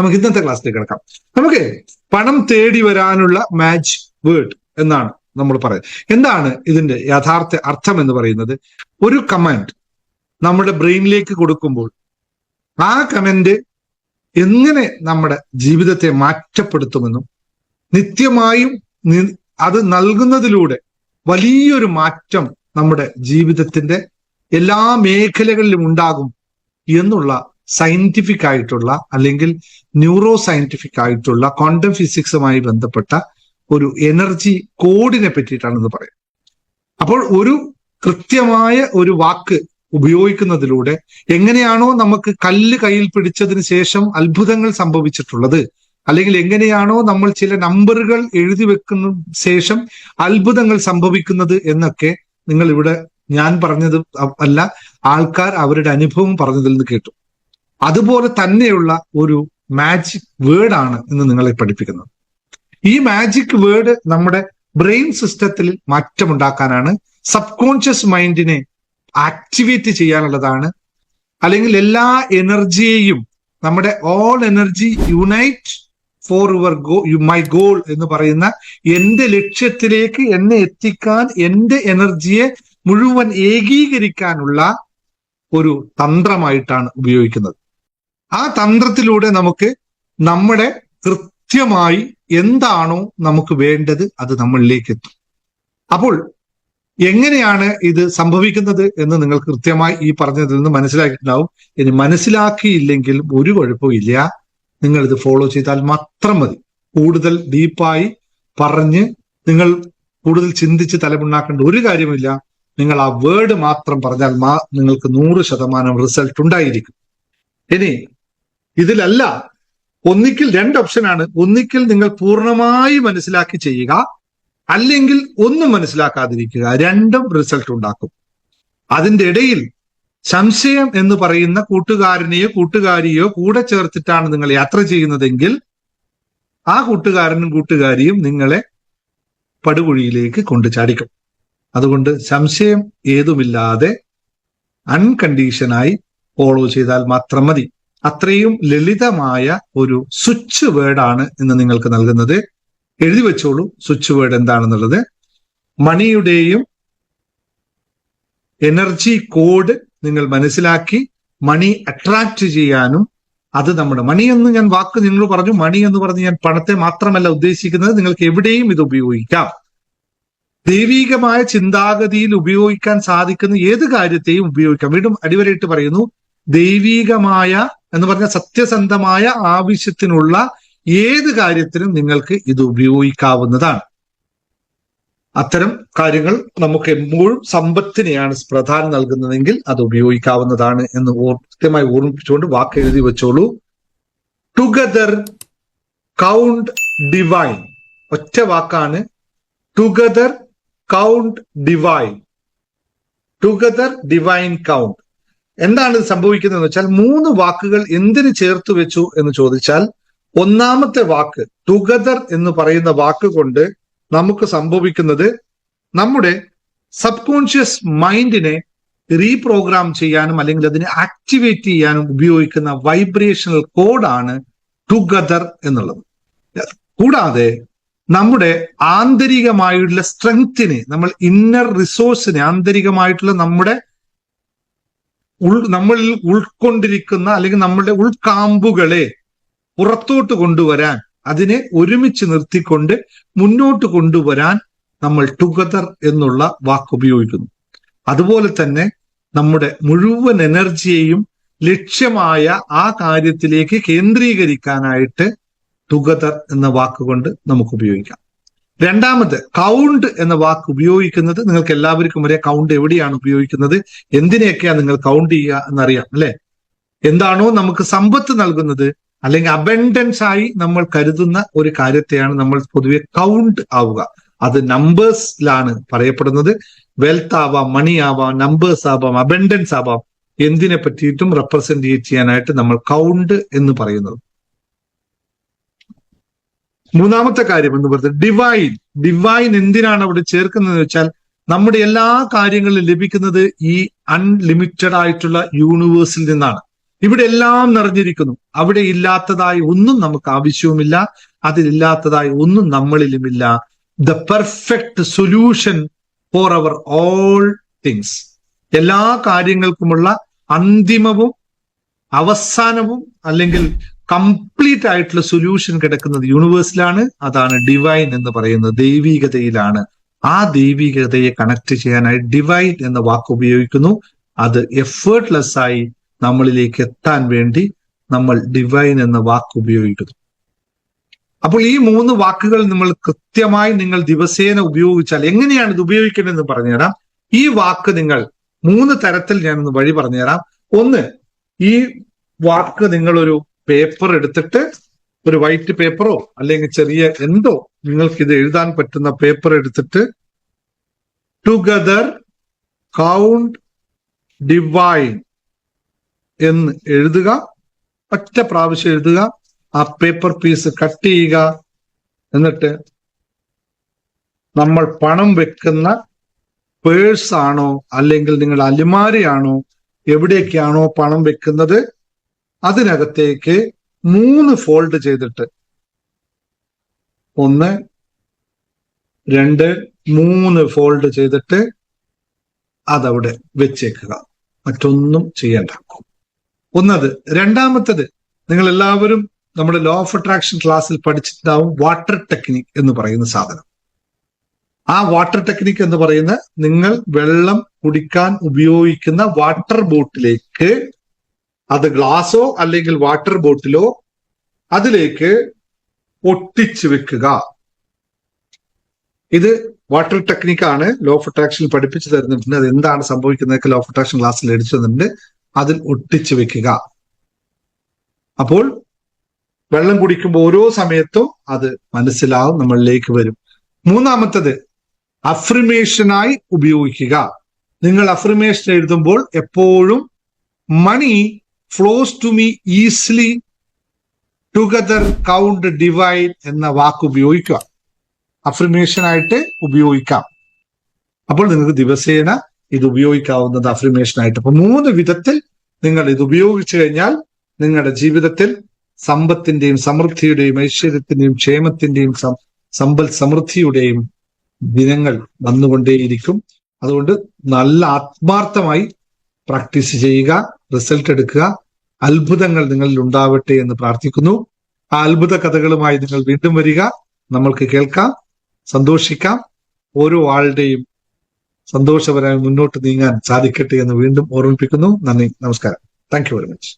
നമുക്ക് ഇന്നത്തെ ക്ലാസ്സിലേക്ക് കിടക്കാം. നമുക്ക് പണം തേടി വരാനുള്ള മാജിക് വേർഡ് എന്നാണ് നമ്മൾ പറയുന്നത്. എന്താണ് ഇതിന്റെ യഥാർത്ഥ അർത്ഥം എന്ന് പറയുന്നത്? ഒരു കമാൻഡ് നമ്മുടെ ബ്രെയിനിലേക്ക് കൊടുക്കുമ്പോൾ ആ കമന്റ് എങ്ങനെ നമ്മുടെ ജീവിതത്തെ മാറ്റപ്പെടുത്തുമെന്നും നിത്യമായും അത് നൽകുന്നതിലൂടെ വലിയൊരു മാറ്റം നമ്മുടെ ജീവിതത്തിന്റെ എല്ലാ മേഖലകളിലും ഉണ്ടാകും എന്നുള്ള സയന്റിഫിക് ആയിട്ടുള്ള അല്ലെങ്കിൽ ന്യൂറോ സയന്റിഫിക് ആയിട്ടുള്ള ക്വാണ്ടം ഫിസിക്സുമായി ബന്ധപ്പെട്ട ഒരു എനർജി കോഡിനെ പറ്റിയിട്ടാണ് ഇത് പറയുന്നത്. അപ്പോൾ ഒരു കൃത്യമായ ഒരു വാക്ക് ഉപയോഗിക്കുന്നതിലൂടെ എങ്ങനെയാണോ നമുക്ക് കല്ല് കയ്യിൽ പിടിച്ചതിന് ശേഷം അത്ഭുതങ്ങൾ സംഭവിച്ചിട്ടുള്ളത്, അല്ലെങ്കിൽ എങ്ങനെയാണോ നമ്മൾ ചില നമ്പറുകൾ എഴുതി വെക്കുന്ന ശേഷം അത്ഭുതങ്ങൾ സംഭവിക്കുന്നത് എന്നൊക്കെ നിങ്ങൾ ഇവിടെ ഞാൻ പറഞ്ഞത് അല്ല, ആൾക്കാർ അവരുടെ അനുഭവം പറഞ്ഞതിൽ നിന്ന് കേട്ടു. അതുപോലെ തന്നെയുള്ള ഒരു മാജിക് വേർഡ് ആണ് ഇന്ന് നിങ്ങളെ പഠിപ്പിക്കുന്നത്. ഈ മാജിക് വേർഡ് നമ്മുടെ ബ്രെയിൻ സിസ്റ്റത്തിൽ മാറ്റമുണ്ടാക്കാനാണ്, സബ് കോൺഷ്യസ് മൈൻഡിനെ ആക്ടിവേറ്റ് ചെയ്യാനുള്ളതാണ്, അല്ലെങ്കിൽ എല്ലാ എനർജിയെയും നമ്മുടെ all energy unite for my goal എന്ന് പറയുന്ന എന്റെ ലക്ഷ്യത്തിലേക്ക് എന്നെ എത്തിക്കാൻ, എന്റെ എനർജിയെ മുഴുവൻ ഏകീകരിക്കാനുള്ള ഒരു തന്ത്രമായിട്ടാണ് ഉപയോഗിക്കുന്നത്. ആ തന്ത്രത്തിലൂടെ നമുക്ക് നമ്മുടെ കൃത്യമായി എന്താണോ നമുക്ക് വേണ്ടത് അത് നമ്മളിലേക്ക് എത്തും. അപ്പോൾ എങ്ങനെയാണ് ഇത് സംഭവിക്കുന്നത് എന്ന് നിങ്ങൾ കൃത്യമായി ഈ പറഞ്ഞതിൽ നിന്ന് മനസ്സിലാക്കിയിട്ടുണ്ടാവും. ഇനി മനസ്സിലാക്കിയില്ലെങ്കിൽ ഒരു കുഴപ്പമില്ല, നിങ്ങൾ ഇത് ഫോളോ ചെയ്താൽ മാത്രം മതി. കൂടുതൽ ഡീപ്പായി പറഞ്ഞ് നിങ്ങൾ കൂടുതൽ ചിന്തിച്ച് തലമുണ്ടാക്കേണ്ട ഒരു കാര്യമില്ല. നിങ്ങൾ ആ വേർഡ് മാത്രം പറഞ്ഞാൽ നിങ്ങൾക്ക് 100% റിസൾട്ട് ഉണ്ടായിരിക്കും. ഇനി ഇതിലല്ല, ഒന്നിക്കിൽ 2 ഓപ്ഷനാണ്. ഒന്നിക്കിൽ നിങ്ങൾ പൂർണ്ണമായി മനസ്സിലാക്കി ചെയ്യുക, അല്ലെങ്കിൽ ഒന്നും മനസ്സിലാക്കാതിരിക്കുക. രണ്ടും റിസൾട്ട് ഉണ്ടാക്കും. അതിന്റെ ഇടയിൽ സംശയം എന്ന് പറയുന്ന കൂട്ടുകാരനെയോ കൂട്ടുകാരിയോ കൂടെ ചേർത്തിട്ടാണ് നിങ്ങൾ യാത്ര ചെയ്യുന്നതെങ്കിൽ ആ കൂട്ടുകാരനും കൂട്ടുകാരിയും നിങ്ങളെ പടുകുഴിയിലേക്ക് കൊണ്ടു ചാടിക്കും. അതുകൊണ്ട് സംശയം ഏതുമില്ലാതെ അൺകണ്ടീഷനായി ഫോളോ ചെയ്താൽ മാത്രം മതി. അത്രയും ലളിതമായ ഒരു സ്വിച്ച് വേർഡാണ് ഇന്ന് നിങ്ങൾക്ക് നൽകുന്നത്. എഴുതി വെച്ചോളൂ സ്വിച്ച് വേർഡ് എന്താണെന്നുള്ളത്. മണിയുടെയും എനർജി കോഡ് നിങ്ങൾ മനസ്സിലാക്കി മണി അട്രാക്ട് ചെയ്യാനും, അത് നമ്മുടെ മണി എന്ന് ഞാൻ വാക്ക് നിങ്ങൾ പറഞ്ഞു, മണി എന്ന് പറഞ്ഞ് ഞാൻ പണത്തെ മാത്രമല്ല ഉദ്ദേശിക്കുന്നത്, നിങ്ങൾക്ക് എവിടെയും ഇത് ഉപയോഗിക്കാം. ദൈവികമായ ചിന്താഗതിയിൽ ഉപയോഗിക്കാൻ സാധിക്കുന്ന ഏത് കാര്യത്തെയും ഉപയോഗിക്കാം. വീണ്ടും അടിവരയിട്ട് പറയുന്നു, ദൈവികമായ എന്ന് പറഞ്ഞ സത്യസന്ധമായ ആവശ്യത്തിനുള്ള ഏത് കാര്യത്തിനും നിങ്ങൾക്ക് ഇത് ഉപയോഗിക്കാവുന്നതാണ്. അത്തരം കാര്യങ്ങൾ നമുക്ക് എപ്പോഴും സമ്പത്തിനെയാണ് പ്രാധാന്യം നൽകുന്നതെങ്കിൽ അത് ഉപയോഗിക്കാവുന്നതാണ് എന്ന് കൃത്യമായി ഓർമ്മിപ്പിച്ചുകൊണ്ട് വാക്ക് എഴുതി വെച്ചോളൂ. Together count divine. ഒറ്റ വാക്കാണ്. Together count divine. Together divine count. എന്താണ് ഇത് സംഭവിക്കുന്നത് വെച്ചാൽ 3 വാക്കുകൾ എന്തിന് ചേർത്ത് വെച്ചു എന്ന് ചോദിച്ചാൽ, ഒന്നാമത്തെ വാക്ക് ടുഗദർ എന്ന് പറയുന്ന വാക്ക് കൊണ്ട് നമുക്ക് സംഭവിക്കുന്നത് നമ്മുടെ സബ് കോൺഷ്യസ് മൈൻഡിനെ റീപ്രോഗ്രാം ചെയ്യാനും അല്ലെങ്കിൽ അതിനെ ആക്ടിവേറ്റ് ചെയ്യാനും ഉപയോഗിക്കുന്ന വൈബ്രേഷണൽ കോഡാണ് ടുഗദർ എന്നുള്ളത്. കൂടാതെ നമ്മുടെ ആന്തരികമായിട്ടുള്ള സ്ട്രെങ്തിനെ, നമ്മൾ ഇന്നർ റിസോഴ്സിനെ, ആന്തരികമായിട്ടുള്ള നമ്മളിൽ ഉൾക്കൊണ്ടിരിക്കുന്ന അല്ലെങ്കിൽ നമ്മളുടെ ഉൾക്കാമ്പുകളെ പുറത്തോട്ട് കൊണ്ടുവരാൻ, അതിനെ ഒരുമിച്ച് നിർത്തിക്കൊണ്ട് മുന്നോട്ട് കൊണ്ടുവരാൻ നമ്മൾ ടുഗദർ എന്നുള്ള വാക്ക് ഉപയോഗിക്കുന്നു. അതുപോലെ തന്നെ നമ്മുടെ മുഴുവൻ എനർജിയെയും ലക്ഷ്യമായ ആ കാര്യത്തിലേക്ക് കേന്ദ്രീകരിക്കാനായിട്ട് ടുഗദർ എന്ന വാക്കുകൊണ്ട് നമുക്ക് ഉപയോഗിക്കാം. രണ്ടാമത് കൗണ്ട് എന്ന വാക്ക് ഉപയോഗിക്കുന്നത് നിങ്ങൾക്ക് എല്ലാവർക്കും ഒരേ. കൗണ്ട് എവിടെയാണ് ഉപയോഗിക്കുന്നത്, എന്തിനെയൊക്കെയാണ് നിങ്ങൾ കൗണ്ട് ചെയ്യുക എന്നറിയാം അല്ലെ? എന്താണോ നമുക്ക് സമ്പത്ത് നൽകുന്നത് അല്ലെങ്കിൽ അബൻഡൻസ് ആയി നമ്മൾ കരുതുന്ന ഒരു കാര്യത്തെയാണ് നമ്മൾ പൊതുവെ കൗണ്ട് ആവുക. അത് നമ്പേഴ്സിലാണ് പറയപ്പെടുന്നത്. വെൽത്ത് ആവാം, മണി ആവാം, നമ്പേഴ്സ് ആവാം, അബൻഡൻസ് ആവാം, എന്തിനെ പറ്റിയിട്ടും റെപ്രസെന്റ് ചെയ്യാനായിട്ട് നമ്മൾ കൗണ്ട് എന്ന് പറയുന്നത്. മൂന്നാമത്തെ കാര്യം എന്ന് പറയുന്നത് ഡിവൈൻ. ഡിവൈൻ എന്തിനാണ് അവിടെ ചേർക്കുന്നത് വെച്ചാൽ, നമ്മുടെ എല്ലാ കാര്യങ്ങളും ലഭിക്കുന്നത് ഈ അൺലിമിറ്റഡ് ആയിട്ടുള്ള യൂണിവേഴ്സിൽ നിന്നാണ്. ഇവിടെ എല്ലാം നിറഞ്ഞിരിക്കുന്നു. അവിടെ ഇല്ലാത്തതായി ഒന്നും നമുക്ക് ആവശ്യവുമില്ല, അതിലില്ലാത്തതായി ഒന്നും നമ്മളിലുമില്ല. The perfect solution for our all things. എല്ലാ കാര്യങ്ങൾക്കുമുള്ള അന്തിമവും അവസാനവും അല്ലെങ്കിൽ കംപ്ലീറ്റ് ആയിട്ടുള്ള സൊല്യൂഷൻ കിടക്കുന്നത് യൂണിവേഴ്സിലാണ്. അതാണ് ഡിവൈൻ എന്ന് പറയുന്നത്, ദൈവികതയിലാണ്. ആ ദൈവികതയെ കണക്ട് ചെയ്യാനായി ഡിവൈൻ എന്ന വാക്ക് ഉപയോഗിക്കുന്നു. അത് എഫേർട്ട്ലെസ് ആയി നമ്മളിലേക്ക് എത്താൻ വേണ്ടി നമ്മൾ ഡിവൈൻ എന്ന വാക്ക് ഉപയോഗിക്കുന്നു. അപ്പോൾ ഈ 3 വാക്കുകൾ നമ്മൾ കൃത്യമായി നിങ്ങൾ ദിവസേന ഉപയോഗിച്ചാൽ എങ്ങനെയാണ് ഇത് ഉപയോഗിക്കേണ്ടതെന്ന് പറഞ്ഞുതരാം. ഈ വാക്ക് നിങ്ങൾ 3 തരത്തിൽ ഞാനൊന്ന് വഴി പറഞ്ഞുതരാം. ഒന്ന്, ഈ വാക്ക് നിങ്ങളൊരു പേപ്പർ എടുത്തിട്ട്, ഒരു വൈറ്റ് പേപ്പറോ അല്ലെങ്കിൽ ചെറിയ എന്തോ നിങ്ങൾക്ക് ഇത് എഴുതാൻ പറ്റുന്ന പേപ്പർ എടുത്തിട്ട് ടുഗദർ കൗണ്ട് ഡിവൈൻ എന്ന് എഴുതുക. ഒറ്റ പ്രാവശ്യം എഴുതുക. ആ പേപ്പർ പീസ് കട്ട് ചെയ്യുക. എന്നിട്ട് നമ്മൾ പണം വെക്കുന്ന പേഴ്സ് ആണോ അല്ലെങ്കിൽ നിങ്ങൾ അലിമാരയാണോ എവിടേക്കാണോ പണം വെക്കുന്നത് അതിനകത്തേക്ക് 3 ഫോൾഡ് ചെയ്തിട്ട് 1, 2, 3 ഫോൾഡ് ചെയ്തിട്ട് അതവിടെ വെച്ചേക്കുക. മറ്റൊന്നും ചെയ്യണ്ട. ഒന്നത്. രണ്ടാമത്തത്, നിങ്ങൾ എല്ലാവരും നമ്മുടെ ലോ ഓഫ് അട്രാക്ഷൻ ക്ലാസ്സിൽ പഠിച്ചിട്ടുണ്ടാവും വാട്ടർ ടെക്നിക് എന്ന് പറയുന്ന സാധനം. ആ വാട്ടർ ടെക്നിക് എന്ന് പറയുന്ന, നിങ്ങൾ വെള്ളം കുടിക്കാൻ ഉപയോഗിക്കുന്ന വാട്ടർ ബോട്ടിലേക്ക്, അത് ഗ്ലാസോ അല്ലെങ്കിൽ വാട്ടർ ബോട്ടിലോ, അതിലേക്ക് ഒട്ടിച്ചു വെക്കുക. ഇത് വാട്ടർ ടെക്നിക്കാണ്. ലോ ഓഫ് അട്രാക്ഷനിൽ പഠിപ്പിച്ചു തരുന്നുണ്ട്. അത് എന്താണ് സംഭവിക്കുന്നതൊക്കെ ലോ ഓഫ് അട്രാക്ഷൻ ക്ലാസ്സിൽ എടുത്തു തന്നിട്ടുണ്ട്. അതിൽ ഒട്ടിച്ചു വെക്കുക. അപ്പോൾ വെള്ളം കുടിക്കുമ്പോൾ ഓരോ സമയത്തും അത് മനസ്സിലാവും, നമ്മളിലേക്ക് വരും. മൂന്നാമത്തത്, അഫ്രിമേഷനായി ഉപയോഗിക്കുക. നിങ്ങൾ അഫ്രിമേഷൻ എഴുതുമ്പോൾ എപ്പോഴും money flows to me easily, together count divine എന്ന വാക്ക് ഉപയോഗിക്കുക. അഫ്രിമേഷൻ ആയിട്ട് ഉപയോഗിക്കാം. അപ്പോൾ നിങ്ങൾക്ക് ദിവസേന ഇത് ഉപയോഗിക്കാവുന്നത് അഫ്രിമേഷൻ ആയിട്ട്. അപ്പൊ 3 വിധത്തിൽ നിങ്ങൾ ഇത് ഉപയോഗിച്ചു കഴിഞ്ഞാൽ നിങ്ങളുടെ ജീവിതത്തിൽ സമ്പത്തിന്റെയും സമൃദ്ധിയുടെയും ഐശ്വര്യത്തിന്റെയും ക്ഷേമത്തിന്റെയും സമ്പൽ സമൃദ്ധിയുടെയും ദിനങ്ങൾ വന്നുകൊണ്ടേയിരിക്കും. അതുകൊണ്ട് നല്ല ആത്മാർത്ഥമായി പ്രാക്ടീസ് ചെയ്യുക, റിസൾട്ട് എടുക്കുക. അത്ഭുതങ്ങൾ നിങ്ങളിൽ ഉണ്ടാവട്ടെ എന്ന് പ്രാർത്ഥിക്കുന്നു. ആ അത്ഭുത കഥകളുമായി നിങ്ങൾ വീണ്ടും വരിക. നമ്മൾക്ക് കേൾക്കാം, സന്തോഷിക്കാം. ഓരോ ആളുടെയും സന്തോഷപരമായി മുന്നോട്ട് നീങ്ങാൻ സാധിക്കട്ടെ എന്ന് വീണ്ടും ഓർമ്മിപ്പിക്കുന്നു. നന്ദി, നമസ്കാരം. Thank you very much.